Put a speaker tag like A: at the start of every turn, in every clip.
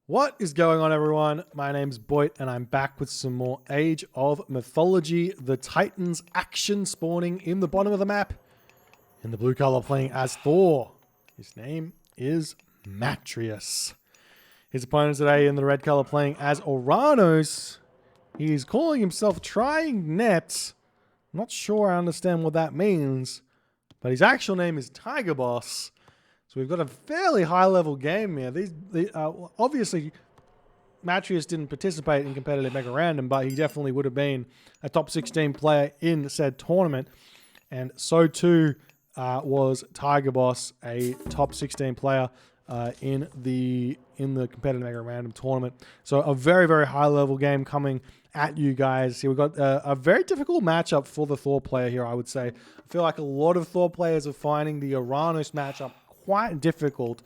A: What is going on, everyone? My name's Boit, and I'm back with some more Age of Mythology. The Titans action spawning in the bottom of the map. In the blue color, playing as Thor. His name is Matreiuss. His opponent today in the red color playing as Oranos. He's calling himself Trying Net. Not sure I understand what that means, but his actual name is TIGERBOSS. So we've got a fairly high-level game here. Obviously, Matreiuss didn't participate in competitive Mega Random, but he definitely would have been a top 16 player in said tournament. And so too was TIGERBOSS, a top 16 player in the competitive Mega Random tournament. So a very, very high-level game coming at you guys. Here we've got a very difficult matchup for the Thor player here, I would say. I feel like a lot of Thor players are finding the Oranos matchup quite difficult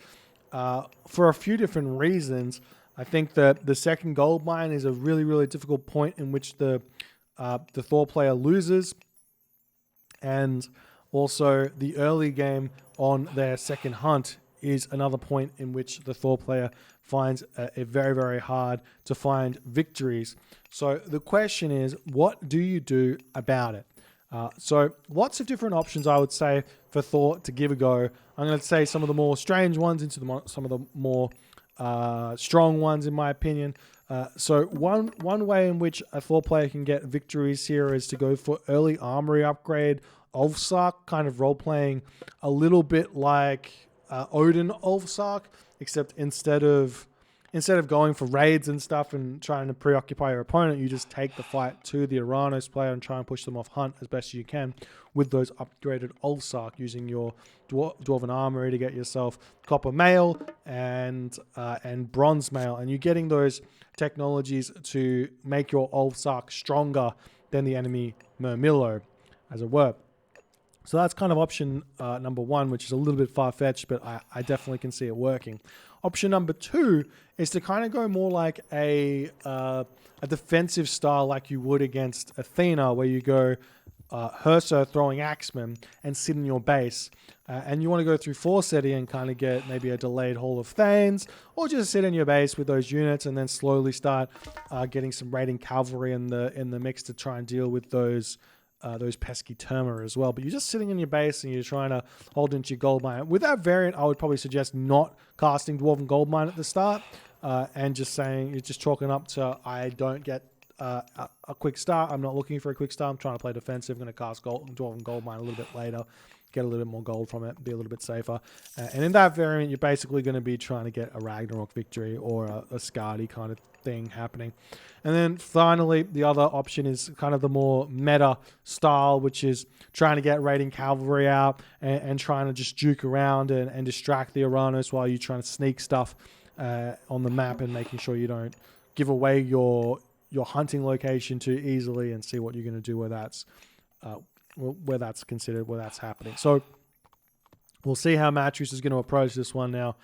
A: for a few different reasons. I think that the second gold mine is a really, really difficult point in which the Thor player loses, and also the early game on their second hunt is another point in which the Thor player finds a very, very hard to find victories. So the question is, what do you do about it? So lots of different options, I would say, for Thor to give a go. I'm going to say some of the more strange ones into some of the more strong ones, in my opinion. So one way in which a Thor player can get victories here is to go for early armory upgrade, Ulfsark, kind of role-playing a little bit like Odin Ulfsark, except instead of going for raids and stuff and trying to preoccupy your opponent, you just take the fight to the Oranos player and try and push them off hunt as best you can with those upgraded Ulfsark, using your Dwarven Armory to get yourself Copper Mail and Bronze Mail. And you're getting those technologies to make your Ulfsark stronger than the enemy Murmillo, as it were. So that's kind of option number one, which is a little bit far-fetched, but I definitely can see it working. Option number two is to kind of go more like a defensive style like you would against Athena, where you go Hersa throwing Axemen and sit in your base. And you want to go through Forseti and kind of get maybe a delayed Hall of Thanes, or just sit in your base with those units and then slowly start getting some raiding cavalry in the mix to try and deal with those pesky Terma as well. But you're just sitting in your base and you're trying to hold into your gold mine. With that variant, I would probably suggest not casting Dwarven Gold Mine at the start and just saying, you're just chalking up to, I don't get a quick start. I'm not looking for a quick start. I'm trying to play defensive. I'm going to cast Dwarven Gold Mine a little bit later, get a little bit more gold from it, be a little bit safer. And in that variant, you're basically going to be trying to get a Ragnarok victory or a Skadi kind of thing happening. And then finally, the other option is kind of the more meta style, which is trying to get raiding cavalry out and trying to just juke around and distract the Oranos while you're trying to sneak stuff on the map and making sure you don't give away your hunting location too easily, and see what you're going to do where that's considered, where that's happening. So we'll see how Matreiuss is going to approach this one now.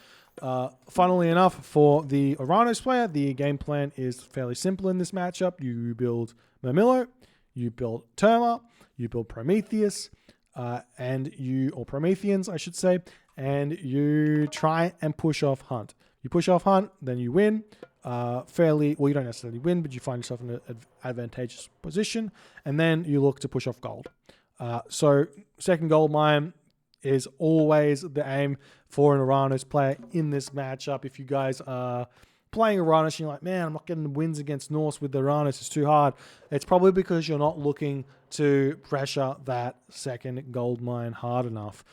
A: Funnily enough, for the Oranos player, the game plan is fairly simple in this matchup. You build Murmillo, you build Terma, you build Prometheus, or Prometheans, I should say, and you try and push off Hunt. You push off Hunt, then you win. You don't necessarily win, but you find yourself in an advantageous position, and then you look to push off gold. So second gold mine is always the aim for an Oranos player in this matchup. If you guys are playing Oranos and you're like, man, I'm not getting the wins against Norse with the Oranos, it's too hard, it's probably because you're not looking to pressure that second gold mine hard enough.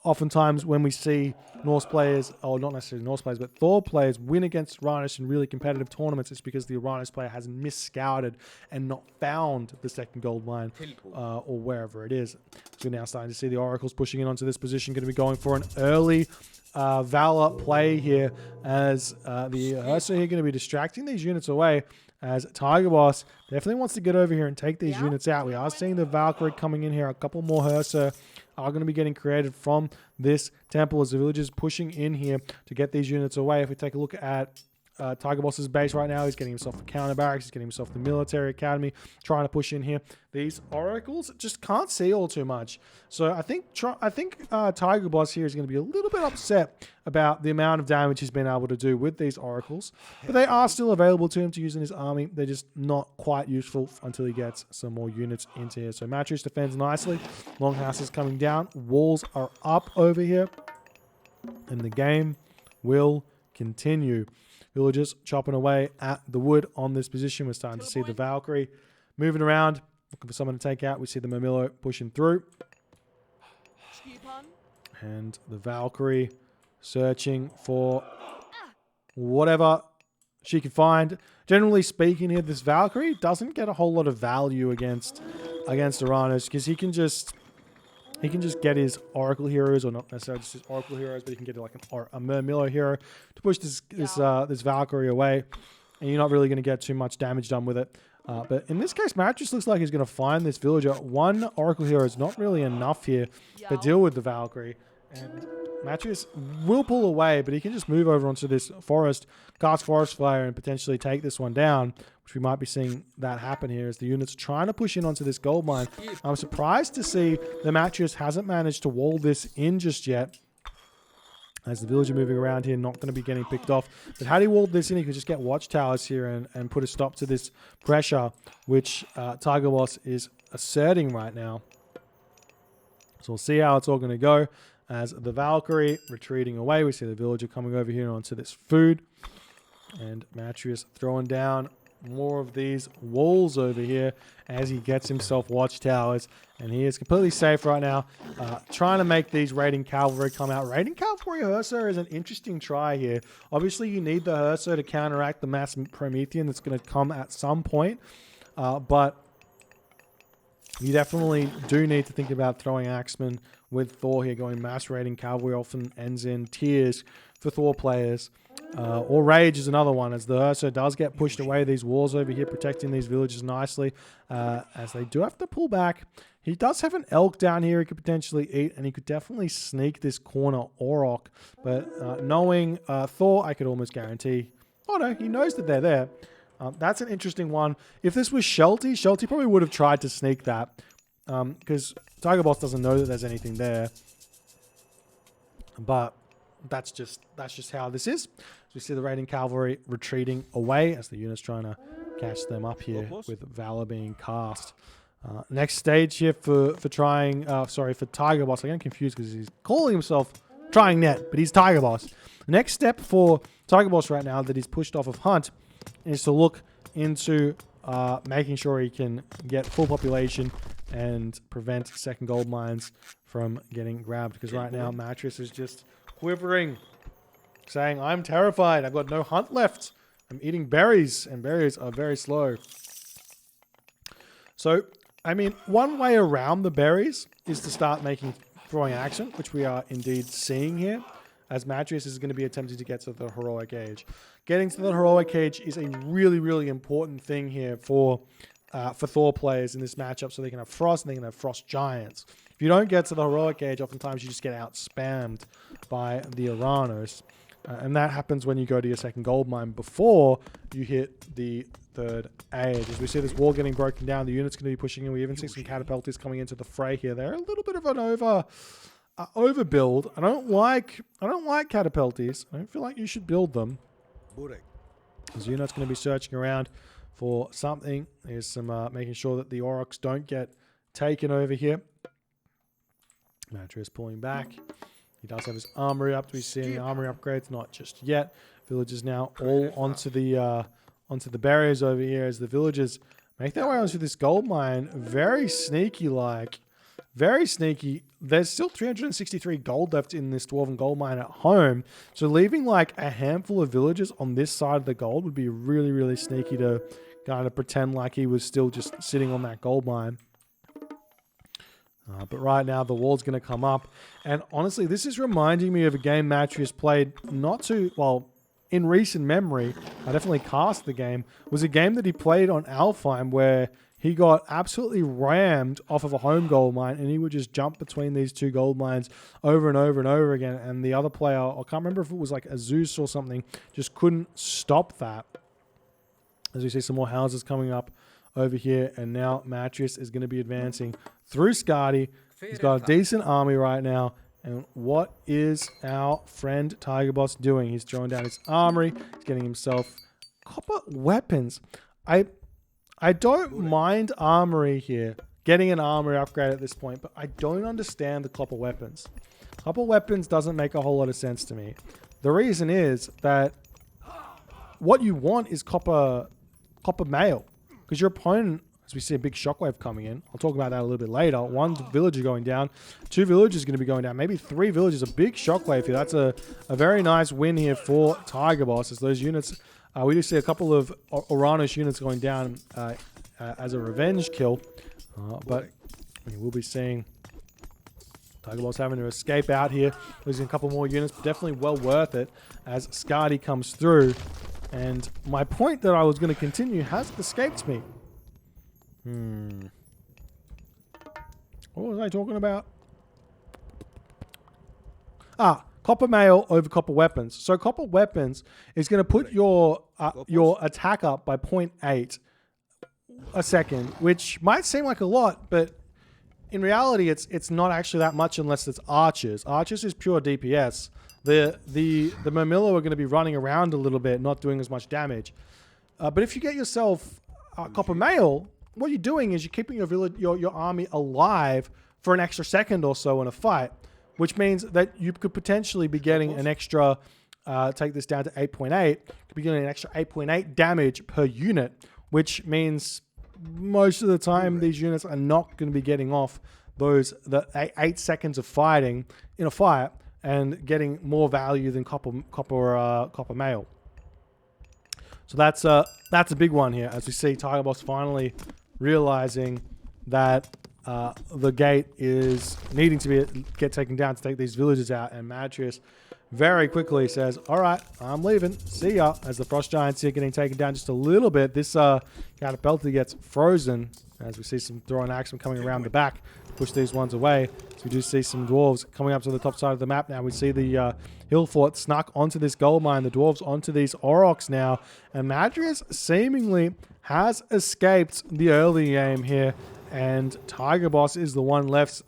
A: Oftentimes when we see Norse players, or not necessarily Norse players, but Thor players win against Oranos in really competitive tournaments, it's because the Oranos player has mis-scouted and not found the second gold mine or wherever it is. So we're now starting to see the Oracles pushing in onto this position, going to be going for an early Valor play here, as the Ursa here going to be distracting these units away, as TIGERBOSS definitely wants to get over here and take these units out. We are seeing the Valkyrie coming in here. A couple more Ursa are going to be getting created from this temple as the villagers pushing in here to get these units away. If we take a look at TIGERBOSS's base right now. He's getting himself the counter barracks. He's getting himself the military academy, trying to push in here. These oracles just can't see all too much. So I think TIGERBOSS here is going to be a little bit upset about the amount of damage he's been able to do with these oracles. But they are still available to him to use in his army. They're just not quite useful until he gets some more units into here. So Matreiuss defends nicely. Longhouse is coming down. Walls are up over here. And the game will continue. Villagers chopping away at the wood on this position. We're starting to see the Valkyrie moving around, looking for someone to take out. We see the Mamilo pushing through. And the Valkyrie searching for whatever she can find. Generally speaking here, this Valkyrie doesn't get a whole lot of value against Oranos, because he can just get his Oracle heroes, or not necessarily just his Oracle heroes, but he can get like a Murmillo hero to push this Valkyrie away, and you're not really going to get too much damage done with it. But in this case, Matreiuss looks like he's going to find this villager. One Oracle hero is not really enough here to deal with the Valkyrie, and Matreiuss will pull away, but he can just move over onto this forest, cast Forest Flare, and potentially take this one down, which we might be seeing that happen here as the unit's trying to push in onto this gold mine. I'm surprised to see the Matreiuss hasn't managed to wall this in just yet, as the villager moving around here, not going to be getting picked off. But had he walled this in, he could just get watchtowers here and put a stop to this pressure, which TIGERBOSS is asserting right now. So we'll see how it's all going to go. As the Valkyrie retreating away, we see the villager coming over here onto this food. And Matreiuss throwing down more of these walls over here as he gets himself watchtowers. And he is completely safe right now, trying to make these raiding cavalry come out. Raiding cavalry Herso is an interesting try here. Obviously, you need the Herso to counteract the mass Promethean that's going to come at some point. But you definitely do need to think about throwing Axemen with Thor here. Going mass raiding cavalry often ends in tears for Thor players. Or Rage is another one, as the Ursa does get pushed away. These walls over here protecting these villages nicely, as they do have to pull back. He does have an elk down here he could potentially eat, and he could definitely sneak this corner Orok. But knowing Thor, I could almost guarantee... Oh no, he knows that they're there. That's an interesting one. If this was Shelty probably would have tried to sneak that, because TIGERBOSS doesn't know that there's anything there. But that's just how this is. So we see the raiding cavalry retreating away as the unit's trying to catch them up here with Valor being cast. Next stage here for TIGERBOSS. I get confused because he's calling himself Trying Net, but he's TIGERBOSS. The next step for TIGERBOSS right now that he's pushed off of Hunt is to look into making sure he can get full population and prevent second gold mines from getting grabbed. Because right now, Matreiuss is just quivering, saying, I'm terrified. I've got no hunt left. I'm eating berries, and berries are very slow. So, I mean, one way around the berries is to start making throwing action, which we are indeed seeing here, as Matreiuss is going to be attempting to get to the heroic age. Getting to the heroic age is a really, really important thing here for Thor players in this matchup, so they can have Frost and they can have Frost Giants. If you don't get to the heroic age, oftentimes you just get out-spammed by the Oranos. And that happens when you go to your second gold mine before you hit the third age. As we see this wall getting broken down, the unit's going to be pushing in. We even see some catapultists coming into the fray here. They're a little bit of an overbuild. I don't like catapultists. I don't feel like you should build them. As the unit's going to be searching around for something. There's some making sure that the Aurochs don't get taken over here. Matreiuss pulling back. He does have his armory up. Do we see any armory upgrades? Not just yet. Villagers now all onto the barriers over here as the villagers make their way onto this gold mine. Very sneaky like. Very sneaky. There's still 363 gold left in this Dwarven gold mine at home. So leaving like a handful of villagers on this side of the gold would be really, really sneaky to kind of pretend like he was still just sitting on that gold mine. But right now the wall's going to come up. And honestly, this is reminding me of a game Matreiuss played in recent memory. I definitely cast the game. Was a game that he played on Alfheim where he got absolutely rammed off of a home gold mine, and he would just jump between these two gold mines over and over and over again. And the other player, I can't remember if it was like a Zeus or something, just couldn't stop that. As we see some more houses coming up over here, and now Matreiuss is going to be advancing through Skadi. He's got a decent army right now. And what is our friend TIGERBOSS doing? He's throwing down his armory. He's getting himself copper weapons. I don't mind armory here, getting an armory upgrade at this point, but I don't understand the copper weapons. Copper weapons doesn't make a whole lot of sense to me. The reason is that what you want is copper mail, because your opponent, as we see a big shockwave coming in, I'll talk about that a little bit later. One villager going down, 2 villagers going to be going down, maybe 3 villagers. A big shockwave here. That's a very nice win here for TIGERBOSS, as those units, we do see a couple of Oranos units going down as a revenge kill, but we will be seeing TIGERBOSS having to escape out here, losing a couple more units, but definitely well worth it as Skadi comes through. And my point that I was going to continue has escaped me. What was I talking about? Copper mail over copper weapons. So copper weapons is going to put your attack up by 0.8 a second, which might seem like a lot, but in reality, it's not actually that much unless it's archers. Archers is pure DPS. The Mermillo are going to be running around a little bit, not doing as much damage. But if you get yourself copper mail, what you're doing is you're keeping your army alive for an extra second or so in a fight, which means that you could potentially be getting an extra, take this down to 8.8, could be getting an extra 8.8 damage per unit, which means most of the time these units are not going to be getting off the 8 seconds of fighting in a fight and getting more value than copper mail. So that's a big one here, as we see TIGERBOSS finally realizing that the gate is needing to get taken down to take these villagers out, and Matreiuss very quickly says, all right, I'm leaving, see ya, as the frost giants here getting taken down just a little bit. This catapulta gets frozen, as we see some throwing axemen coming around the back to push these ones away. So we do see some dwarves coming up to the top side of the map now. We see the hill fort snuck onto this gold mine, the dwarves onto these aurochs now, and Matreiuss seemingly has escaped the early game here, and TIGERBOSS is the one left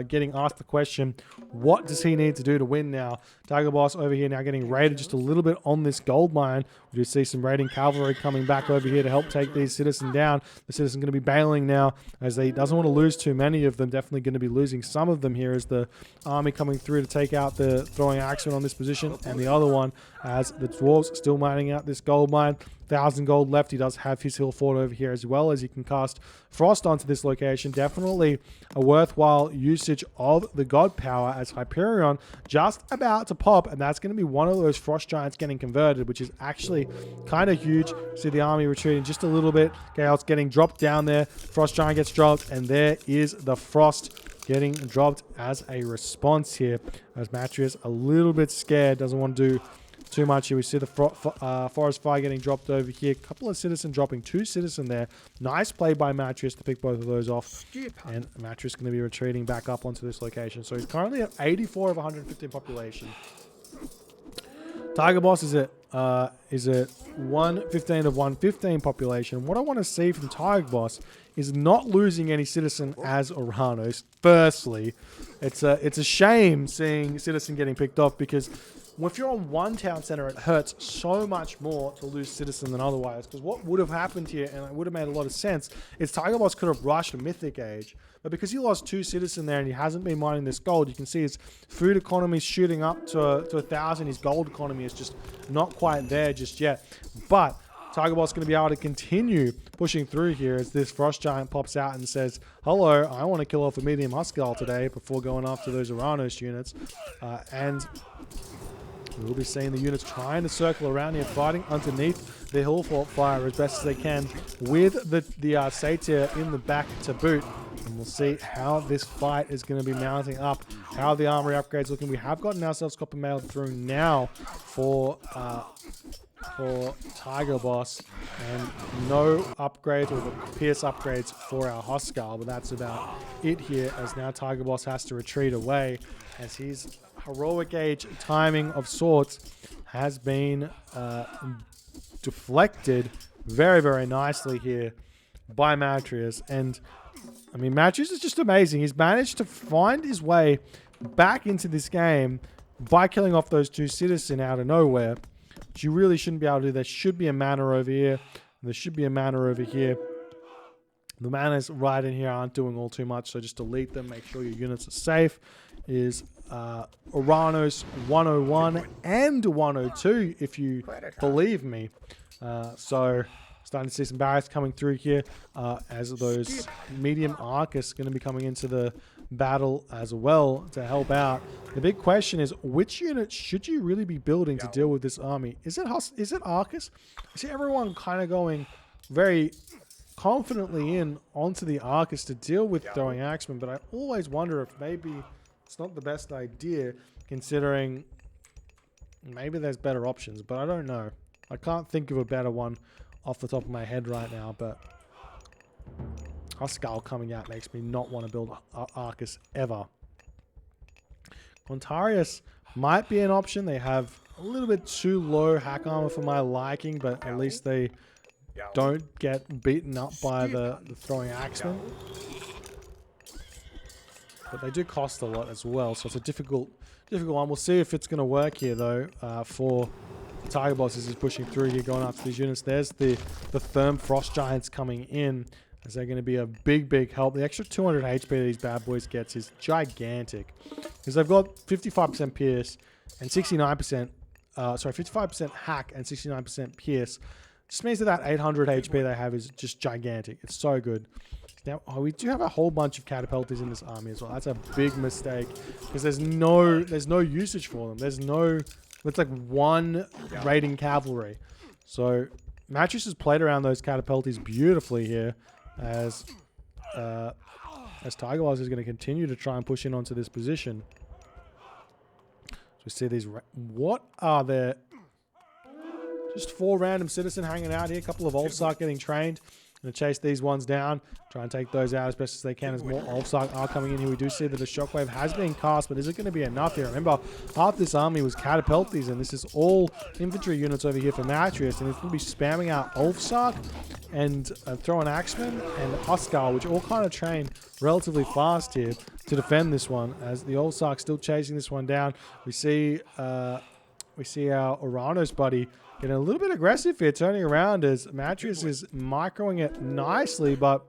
A: getting asked the question, what does he need to do to win now? TIGERBOSS over here now getting raided just a little bit on this gold mine. We do see some raiding cavalry coming back over here to help take these citizens down. The citizen going to be bailing now, as he doesn't want to lose too many of them. Definitely going to be losing some of them here as the army coming through to take out the throwing axemen on this position, and the other one as the dwarves still mining out this gold mine. 1,000 gold left. He does have his hill fort over here as well, as he can cast frost onto this location. Definitely a worthwhile usage of the god power, as Hyperion just about to pop, and that's going to be one of those frost giants getting converted, which is actually kind of huge. See the army retreating just a little bit. Chaos getting dropped down there. Frost giant gets dropped, and there is the frost getting dropped as a response here, as Matreiuss a little bit scared, doesn't want to do too much here. We see the forest fire getting dropped over here. A couple of citizen dropping, 2 citizen there. Nice play by Matreiuss to pick both of those off. And Matreiuss going to be retreating back up onto this location. So he's currently at 84 of 115 population. TIGERBOSS is at 115 of 115 population. What I want to see from TIGERBOSS is not losing any citizen as Oranos. Firstly, it's a shame seeing citizen getting picked off, because if you're on one town center, it hurts so much more to lose citizen than otherwise. Because what would have happened here, and it would have made a lot of sense, is TIGERBOSS could have rushed a Mythic Age. But because he lost 2 citizen there and he hasn't been mining this gold, you can see his food economy is shooting up to 1,000. His gold economy is just not quite there just yet. But TIGERBOSS is going to be able to continue pushing through here as this frost giant pops out and says, hello, I want to kill off a medium Huskar today before going after those Oranos units. And we'll be seeing the units trying to circle around here, fighting underneath the hill fort fire as best as they can, with the satyr in the back to boot. And we'll see how this fight is going to be mounting up. How the armory upgrades looking. We have gotten ourselves copper mail through now for TIGERBOSS, and no upgrades or the pierce upgrades for our Hostile, but that's about it here, as now TIGERBOSS has to retreat away as his heroic age timing of sorts has been deflected very, very nicely here by Matreiuss. And I mean, Matreiuss is just amazing. He's managed to find his way back into this game by killing off those two citizens out of nowhere, which you really shouldn't be able to do. There should be a mana over here. There should be a mana over here. The manas right in here aren't doing all too much, so just delete them. Make sure your units are safe. Is Oranos 101 and 102, if you believe me. So starting to see some barracks coming through here as those medium Arcus going to be coming into the battle as well to help out. The big question is, which unit should you really be building to deal with this army? Is it Arcus? I see everyone kind of going very confidently in onto the Arcus to deal with throwing axemen, but I always wonder if maybe it's not the best idea, considering maybe there's better options, but I don't know. I can't think of a better one off the top of my head right now, but Hostile coming out makes me not want to build Arcus ever. Matreiuss might be an option. They have a little bit too low hack armor for my liking, but at least they don't get beaten up by the throwing axemen. But they do cost a lot as well, so it's a difficult one. We'll see if it's going to work here, though, for TIGERBOSS as he's pushing through here, going after these units. There's the Therm Frost Giants coming in, as they're going to be a big help. The extra 200 HP these bad boys gets is gigantic, because they've got 55% pierce and 69%, 55% hack and 69% pierce. Just means that 800 HP they have is just gigantic. It's so good. Now, we do have a whole bunch of catapulters in this army as well. That's a big mistake, because there's no usage for them. It's like one raiding cavalry. So Matreiuss has played around those catapulters beautifully here, as TIGERBOSS is going to continue to try and push in onto this position. So we see these. What are there? Just 4 random citizen hanging out here. A couple of Ulfsark getting trained. Going to chase these ones down. Try and take those out as best as they can, as more Ulfsark are coming in here. We do see that the shockwave has been cast, but is it going to be enough here? Remember, half this army was catapulties, and this is all infantry units over here for Matreiuss, and it's going to be spamming out Ulfsark and throwing axemen and Hostile, which all kind of train relatively fast here to defend this one, as the Ulfsark still chasing this one down. We see our Oranos buddy getting a little bit aggressive here, turning around as Matreiuss is microing it nicely, but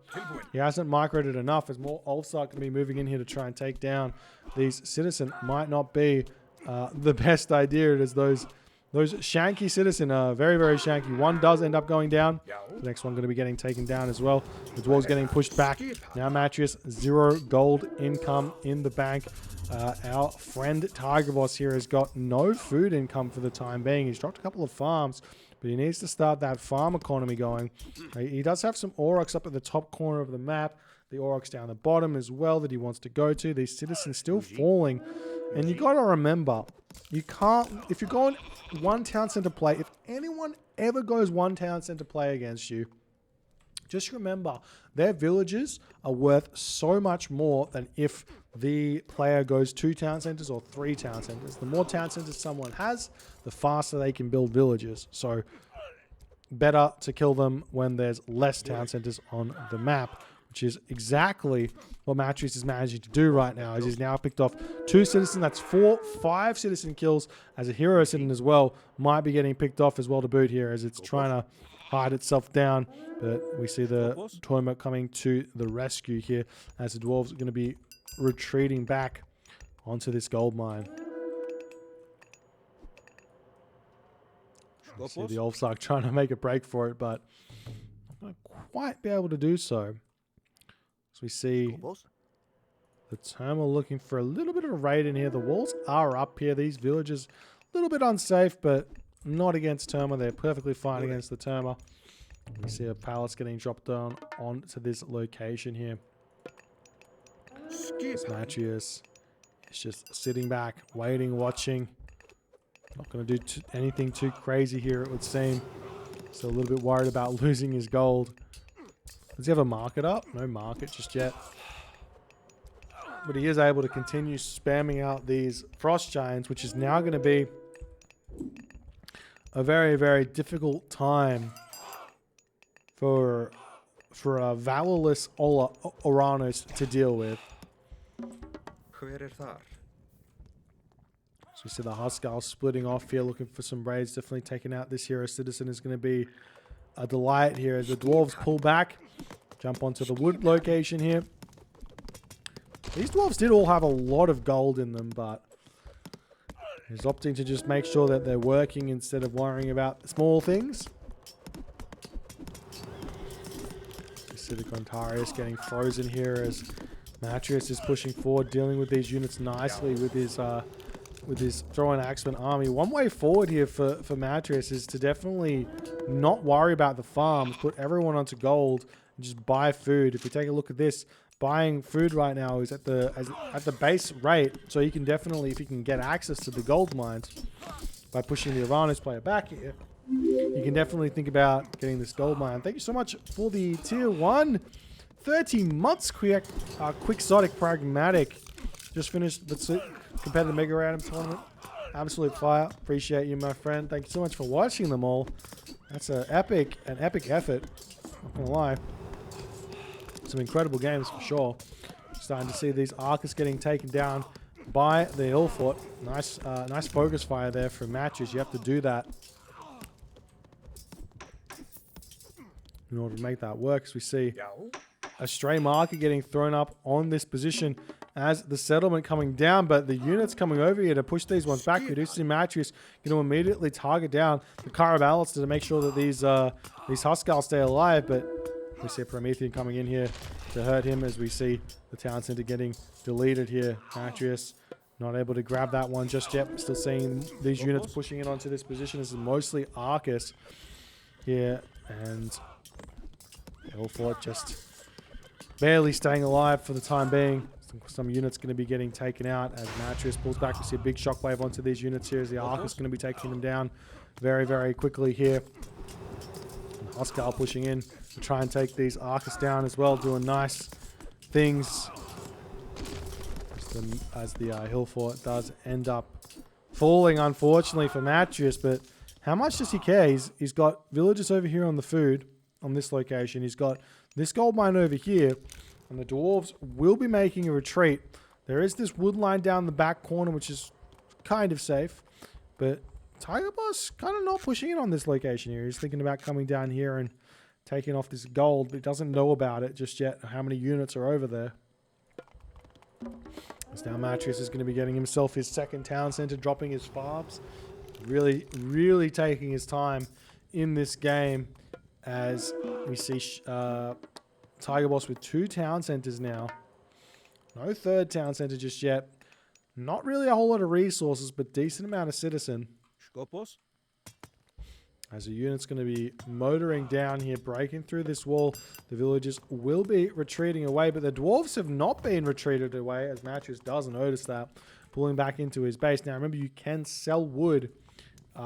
A: he hasn't microed it enough, as more Ulfsark can be moving in here to try and take down these citizen. Might not be the best idea, as those shanky citizen are very, very shanky. One does end up going down. The next one going to be getting taken down as well. The dwarves getting pushed back. Now Matreiuss, 0 gold income in the bank. Our friend TIGERBOSS here has got no food income for the time being. He's dropped a couple of farms, but he needs to start that farm economy going. He does have some Aurochs up at the top corner of the map. The Aurochs down the bottom as well that he wants to go to. These citizens still falling. And you got to remember, you can't, if you're going one town center play, if anyone ever goes one town center play against you, just remember, their villages are worth so much more than if the player goes 2 town centers or 3 town centers. The more town centers someone has, the faster they can build villages. So better to kill them when there's less town centers on the map, which is exactly what Matreiuss is managing to do right now, as he's now picked off 2 citizens. That's 5 citizen kills, as a hero citizen as well might be getting picked off as well to boot here, as it's trying to hide itself down. But we see the Toima coming to the rescue here, as the dwarves are going to be retreating back onto this gold mine. See the Ulfsark trying to make a break for it, but not going to quite be able to do so. So we see the Terma looking for a little bit of a raid in here. The walls are up here. These villages a little bit unsafe, but not against Terma. They're perfectly fine against the Terma. We see a palace getting dropped down onto this location here. This Matreiuss is just sitting back, waiting, watching. Not going to do anything too crazy here, it would seem. So a little bit worried about losing his gold. Does he have a market up? No market just yet. But he is able to continue spamming out these frost giants, which is now going to be a very, very difficult time for a valorless Oranos to deal with. So we see the Huskarl splitting off here, looking for some raids. Definitely taking out this hero citizen is going to be a delight here as the dwarves pull back. Jump onto the wood location here. These dwarves did all have a lot of gold in them, but he's opting to just make sure that they're working instead of worrying about small things. Matreiuss getting frozen here as Matreiuss is pushing forward, dealing with these units nicely with his throwing axeman army. One way forward here for Matreiuss is to definitely not worry about the farms, put everyone onto gold, and just buy food. If we take a look at this, buying food right now is at the base rate, so you can definitely, if you can get access to the gold mines by pushing the Oranos player back here, you can definitely think about getting this gold mine. Thank you so much for the tier 1. 30 months quixotic pragmatic. Just finished the competitive mega random tournament. Absolute fire. Appreciate you, my friend. Thank you so much for watching them all. That's an epic effort. Not gonna lie. Some incredible games for sure. Starting to see these Arcus getting taken down by the Hill Fort. Nice focus fire there from Matreiuss. You have to do that in order to make that work. As we see a stray marker getting thrown up on this position as the settlement coming down, but the units coming over here to push these ones back. We do see Matreiuss going to immediately target down the Caraballas to make sure that these Huskarl stay alive, but we see a Promethean coming in here to hurt him as we see the town center getting deleted here. Matreiuss not able to grab that one just yet. Still seeing these units pushing in onto this position. This is mostly Arcus here, and Hillfort just barely staying alive for the time being. Some units going to be getting taken out as Matreiuss pulls back. We see a big shockwave onto these units here as the Arcus going to be taking them down very, very quickly here. And Huskarl pushing in to try and take these Arcus down as well, doing nice things. As the Hillfort does end up falling, unfortunately, for Matreiuss, but how much does he care? He's got villagers over here on the food, on this location. He's got this gold mine over here, and the dwarves will be making a retreat. There is this wood line down the back corner, which is kind of safe, but TIGERBOSS kind of not pushing in on this location here. He's thinking about coming down here and taking off this gold, but he doesn't know about it just yet, how many units are over there. As now Matreiuss is going to be getting himself his second town center, dropping his farms. Really, really taking his time in this game as we see TIGERBOSS with 2 town centers now. No third town center just yet. Not really a whole lot of resources, but decent amount of citizen. As the unit's going to be motoring down here, breaking through this wall. The villagers will be retreating away, but the dwarves have not been retreated away, as Matreiuss does notice that, pulling back into his base. Now, remember, you can sell wood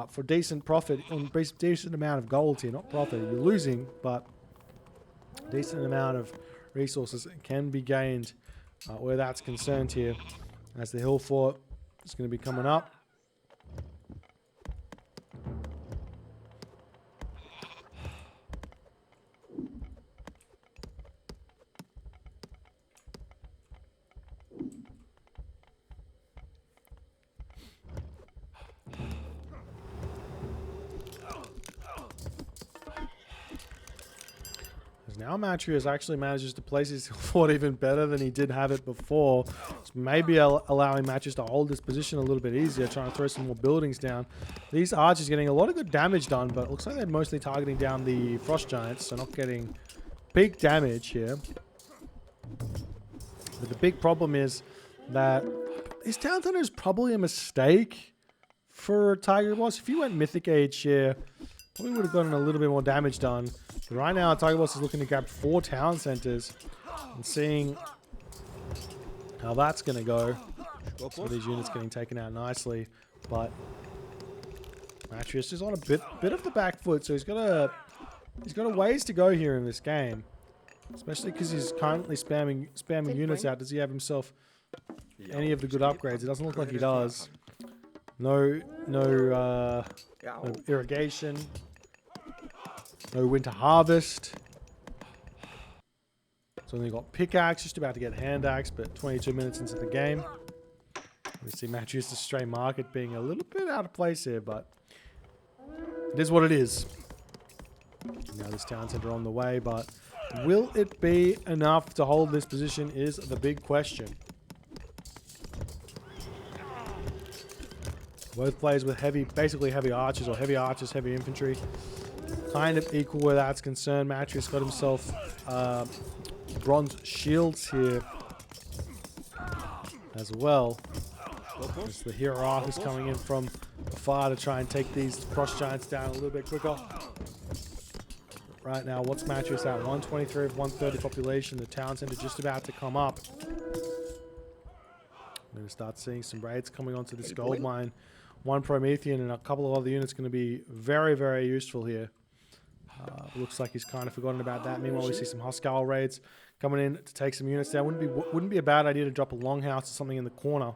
A: for decent profit, on decent amount of gold here. Not profit, you're losing, but decent amount of resources can be gained where that's concerned here. As the hill fort is going to be coming up. Now Matreiuss actually manages to place his fort even better than he did have it before. So maybe allowing Matreiuss to hold this position a little bit easier, trying to throw some more buildings down. These archers getting a lot of good damage done, but it looks like they're mostly targeting down the frost giants, so not getting big damage here. But the big problem is that his town center is probably a mistake for TIGERBOSS. If he went Mythic Age here, probably would have gotten a little bit more damage done. But right now, TIGERBOSS is looking to grab 4 town centers and seeing how that's going to go. Some of these units getting taken out nicely, but Matreiuss is on a bit of the back foot, so he's got a ways to go here in this game, especially because he's currently spamming units out. Does he have himself any of the good upgrades? It doesn't look like he does. No irrigation, no winter harvest. So only got pickaxe, just about to get hand axe, but 22 minutes into the game. We see Matreiuss' stray market being a little bit out of place here, but it is what it is. Now this town center on the way, but will it be enough to hold this position is the big question. Both players with basically heavy archers, or heavy archers, heavy infantry. Kind of equal where that's concerned. Matreiuss got himself bronze shields here as well. As the hero arc is coming in from afar to try and take these frost giants down a little bit quicker. Right now, what's Matreiuss at? 123 of 130 population. The town center just about to come up. We're going to start seeing some raids coming onto this gold mine. One Promethean and a couple of other units going to be very, very useful here. Looks like he's kind of forgotten about that. Meanwhile, we see some Huskarl raids coming in to take some units down. Wouldn't be a bad idea to drop a longhouse or something in the corner.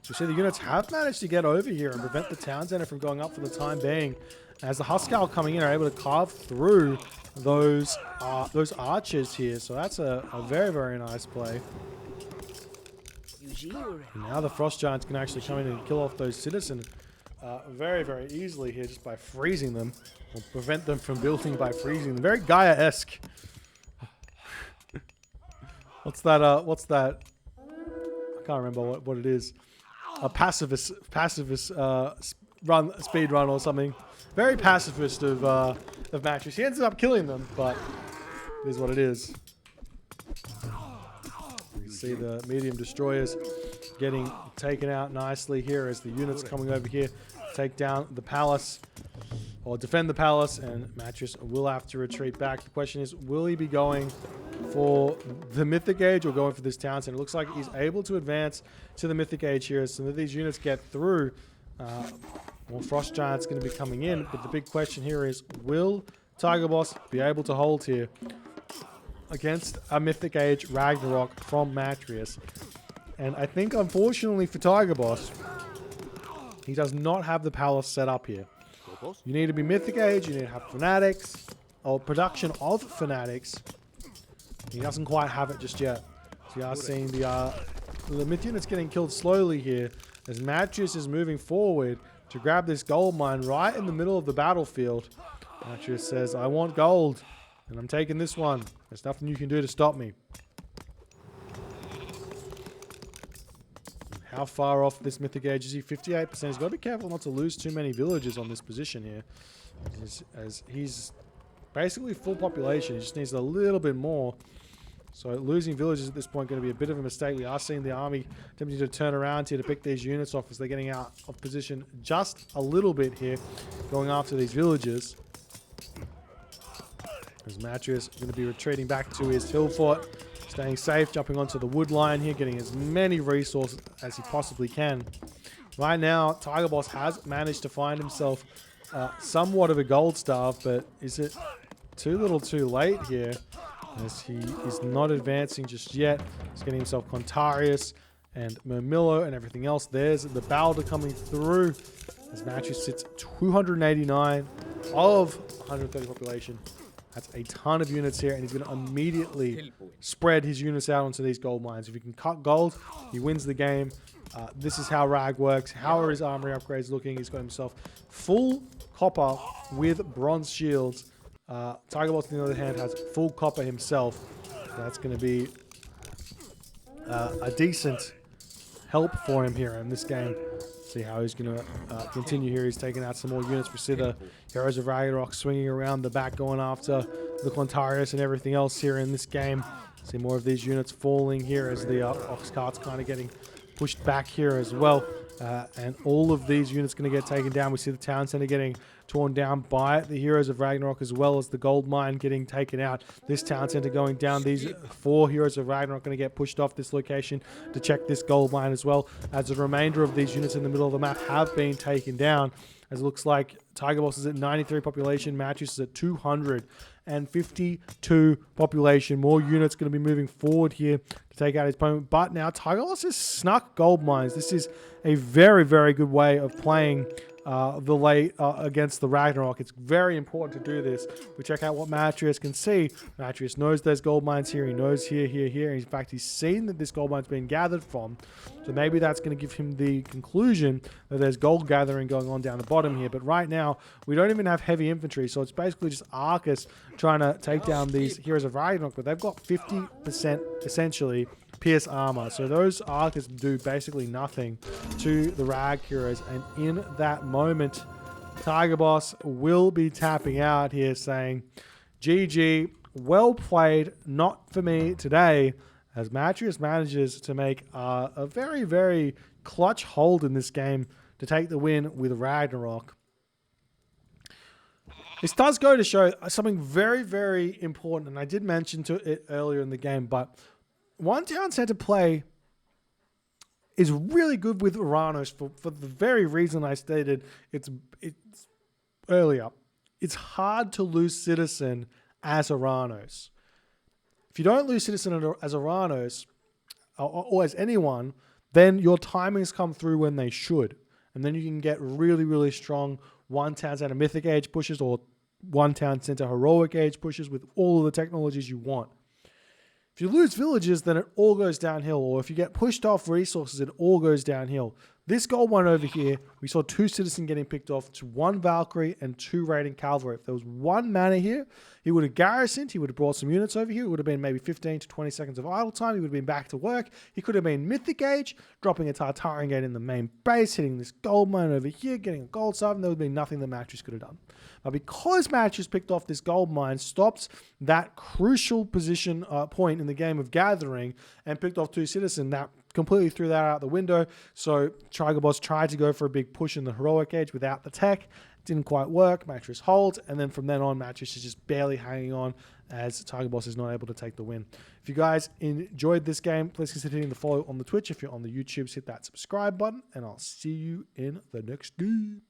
A: So we see the units have managed to get over here and prevent the town center from going up for the time being. As the Huskarl coming in are able to carve through those archers here. So that's a very, very nice play. And now the frost giants can actually come in and kill off those citizens very, very easily here just by freezing them. Or prevent them from building by freezing them. Very Gaia-esque. What's that? I can't remember what it is. A pacifist speed run or something. Very pacifist of Matreiuss. He ends up killing them, but it is what it is. You can see the medium destroyers getting taken out nicely here as the units coming over here take down the palace or defend the palace, and Matreiuss will have to retreat back. The question is, will he be going for the Mythic Age or going for this town center? It looks like he's able to advance to the Mythic Age here. So that these units get through. More Frost Giants going to be coming in, but the big question here is, will TIGERBOSS be able to hold here against a Mythic Age Ragnarok from Matreiuss? And I think, unfortunately for TIGERBOSS, he does not have the palace set up here. You need to be Mythic Age, you need to have Fanatics, or production of Fanatics. He doesn't quite have it just yet. So you are seeing the Myth units getting killed slowly here as Matreiuss is moving forward to grab this gold mine right in the middle of the battlefield. Matreiuss says, I want gold, and I'm taking this one. There's nothing you can do to stop me. How far off this Mythic Age is he? 58%. He's got to be careful not to lose too many villagers on this position here. As he's basically full population. He just needs a little bit more. So losing villagers at this point going to be a bit of a mistake. We are seeing the army attempting to turn around here to pick these units off as they're getting out of position just a little bit here, going after these villagers. As Matreiuss is going to be retreating back to his hill fort, staying safe, jumping onto the wood line here, getting as many resources as he possibly can. Right now, TIGERBOSS has managed to find himself somewhat of a gold staff, but is it too little too late here? As he is not advancing just yet. He's getting himself Matreiuss and Mermillo and everything else. There's the Balder coming through as Matreiuss sits 289 of 130 population. That's a ton of units here, and he's going to immediately spread his units out onto these gold mines. If he can cut gold, he wins the game. This is how Rag works. How are his armory upgrades looking? He's got himself full copper with bronze shields. TIGERBOSS, on the other hand, has full copper himself. That's going to be a decent help for him here in this game. See how he's going to continue here. He's taking out some more units. We see the Heroes of Ragnarok swinging around the back, going after the Matreiuss and everything else here in this game. See more of these units falling here as the ox cart's kind of getting pushed back here as well. And all of these units going to get taken down. We see the town center getting torn down by the Heroes of Ragnarok, as well as the gold mine getting taken out. This town center going down. These 4 Heroes of Ragnarok going to get pushed off this location to check this gold mine as well, as the remainder of these units in the middle of the map have been taken down. As it looks like TIGERBOSS is at 93 population, Matreiuss is at 252 population. More units going to be moving forward here to take out his opponent. But now TIGERBOSS has snuck gold mines. This is a very, very good way of playing the late against the Ragnarok. It's very important to do this. We check out what Matreiuss can see. Matreiuss knows there's gold mines here. He knows here, here, here. In fact, he's seen that this gold mine's been gathered from. So maybe that's going to give him the conclusion that there's gold gathering going on down the bottom here. But right now, we don't even have heavy infantry. So it's basically just Arcus trying to take down these Heroes of Ragnarok. But they've got 50% essentially pierce armor. So those Arcus do basically nothing to the Rag Heroes. And in that moment, TIGERBOSS will be tapping out here saying, GG, well played, not for me today, as Matreiuss manages to make a very, very clutch hold in this game to take the win with Ragnarok. This does go to show something very, very important, and I did mention it earlier in the game, but one town center play is really good with Oranos for the very reason I stated it's earlier. It's hard to lose Citizen as Oranos. If you don't lose Citizen as Oranos, or as anyone, then your timings come through when they should. And then you can get really, really strong one town center Mythic Age pushes or one town center Heroic Age pushes with all of the technologies you want. If you lose villages, then it all goes downhill. Or if you get pushed off resources, it all goes downhill. This gold one over here, we saw 2 Citizen getting picked off to 1 Valkyrie and 2 Raiding Cavalry. If there was 1 mana here, he would have garrisoned, he would have brought some units over here. It would have been maybe 15 to 20 seconds of idle time. He would have been back to work. He could have been Mythic Age, dropping a Tartarian Gate in the main base, hitting this gold mine over here, getting a gold sub, and there would be nothing that Matreiuss could have done. But because Matreiuss picked off this gold mine, stopped that crucial position point in the game of gathering, and picked off 2 Citizen, that completely threw that out the window. So TIGERBOSS tried to go for a big push in the Heroic Age without the tech. Didn't quite work. Matreiuss holds, and then from then on, Matreiuss is just barely hanging on as TIGERBOSS is not able to take the win. If you guys enjoyed this game, please consider hitting the follow on the Twitch. If you're on the YouTube, hit that subscribe button, and I'll see you in the next game.